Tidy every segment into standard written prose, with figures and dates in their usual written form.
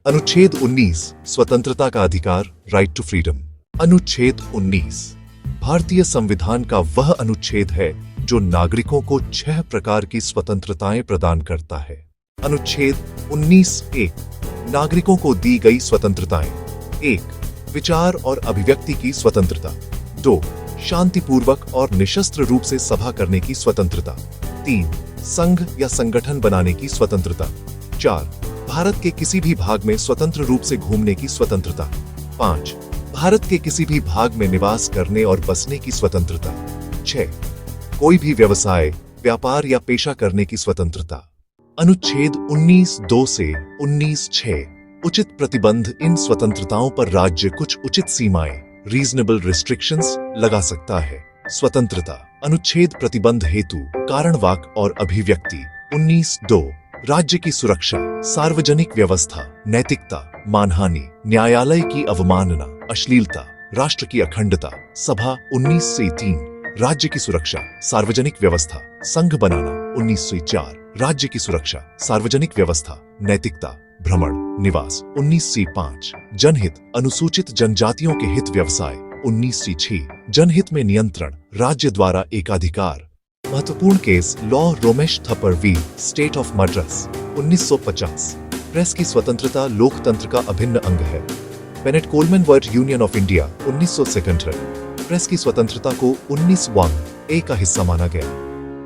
अनुच्छेद 19 स्वतंत्रता का अधिकार, राइट टू फ्रीडम। अनुच्छेद 19 भारतीय संविधान का वह अनुच्छेद है जो नागरिकों को 6 प्रकार की स्वतंत्रताएं प्रदान करता है। अनुच्छेद 19(1) नागरिकों को दी गई स्वतंत्रताएं। 1. विचार और अभिव्यक्ति की स्वतंत्रता। 2. शांतिपूर्वक और निशस्त्र रूप से सभा करने की स्वतंत्रता। 3. संघ या संगठन बनाने की स्वतंत्रता। 4. भारत के किसी भी भाग में स्वतंत्र रूप से घूमने की स्वतंत्रता। 5. भारत के किसी भी भाग में निवास करने और बसने की स्वतंत्रता। 6. कोई भी व्यवसाय, व्यापार या पेशा करने की स्वतंत्रता। अनुच्छेद 19(2) से 19(6) उचित प्रतिबंध। इन स्वतंत्रताओं पर राज्य कुछ उचित सीमाएं, रीजनेबल रिस्ट्रिक्शंस, लगा सकता है। स्वतंत्रता। अनुच्छेद प्रतिबंध हेतु कारणवाक और अभिव्यक्ति। 19(2) राज्य की सुरक्षा, सार्वजनिक व्यवस्था, नैतिकता, मानहानि, न्यायालय की अवमानना, अश्लीलता, राष्ट्र की अखंडता। सभा। 19(3) राज्य की सुरक्षा, सार्वजनिक व्यवस्था, संघ बनाना। 19(4) राज्य की सुरक्षा, सार्वजनिक व्यवस्था, नैतिकता, भ्रमण, निवास। 19(5) जनहित, अनुसूचित जनजातियों के हित व्यवसाय। 19(6) जनहित में नियंत्रण, राज्य द्वारा एकाधिकार। महत्वपूर्ण case law Romesh Thappar v state of Madras. 1950 press की स्वतंत्रता लोकतंत्र का अभिन्न अंग है। Bennett Coleman world union of India 1972 press की स्वतंत्रता को 19(1) का हिस्सा माना गया।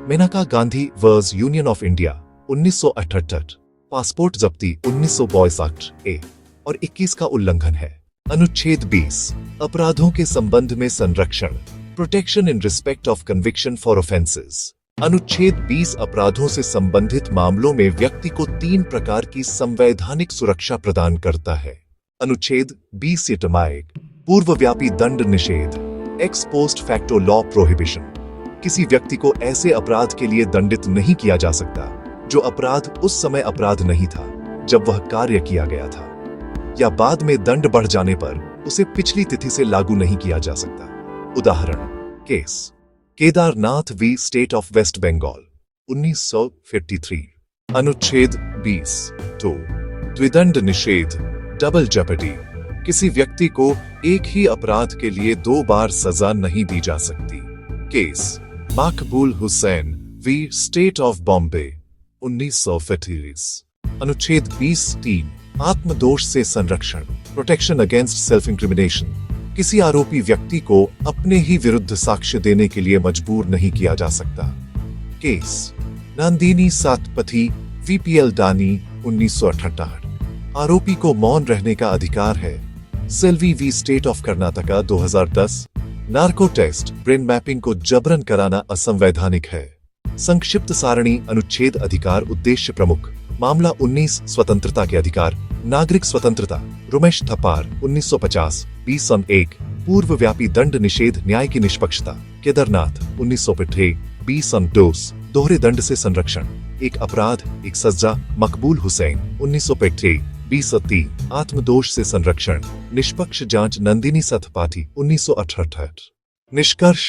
Maneka Gandhi world union of India 1978 passport जब्ती 1922 एक्ट और 21 का उल्लंघन है। अनुच्छेद 20 अपराधों के संबंध में संरक्षण, protection in respect of conviction for offences. अनुच्छेद 20 अपराधों से संबंधित मामलों में व्यक्ति को 3 प्रकार की संवैधानिक सुरक्षा प्रदान करता है। अनुच्छेद 20 पूर्वव्यापी दंड निषेध, x post facto law prohibition. किसी व्यक्ति को ऐसे अपराध के लिए दंडित नहीं किया जा सकता जो अपराध उस समय अपराध नहीं था जब वह कार्य किया गया था, या बाद में दंड बढ़ जाने पर उसे पिछली तिथि से लागू नहीं किया जा सकता। उदाहरण case Kedarnath v state of West Bengal 1953। अनुच्छेद 20(2) द्विदंड निषेध, डबल जेपटी। किसी व्यक्ति को एक ही अपराध के लिए 2 बार सजा नहीं दी जा सकती। Case Maqbool Hussain v state of Bombay 1935। अनुच्छेद 20(3) आत्मदोष से संरक्षण, प्रोटेक्शन अगेंस्ट सेल्फ इंक्रिमिनेशन। किसी आरोपी व्यक्ति को अपने ही विरुद्ध साक्ष्य देने के लिए मजबूर नहीं किया जा सकता। केस नंदिनी सातपथी वीपीएल डानी 1968 आरोपी को मौन रहने का अधिकार है। Selvi v state of Karnataka 2010 narco test, brain mapping को जबरन कराना असंवैधानिक है। संक्षिप्त सारणी अनुच्छेद अधिकार उद्देश्य प्रमुख। मामला 19 स्वतंत्रता के अधिकार, नागरिक स्वतंत्रता, रोमेश थप्पड़ 1950 20(1) पूर्वव्यापी दंड निषेध, न्याय की निष्पक्षता, केदारनाथ 1950 20(2) दोहरे दंड से संरक्षण, एक अपराध एक सजा, मकबूल हुसैन 1950 20(3) आत्मदोष से संरक्षण, निष्पक्ष जांच, नंदिनी सतपाठी 1968। निष्कर्ष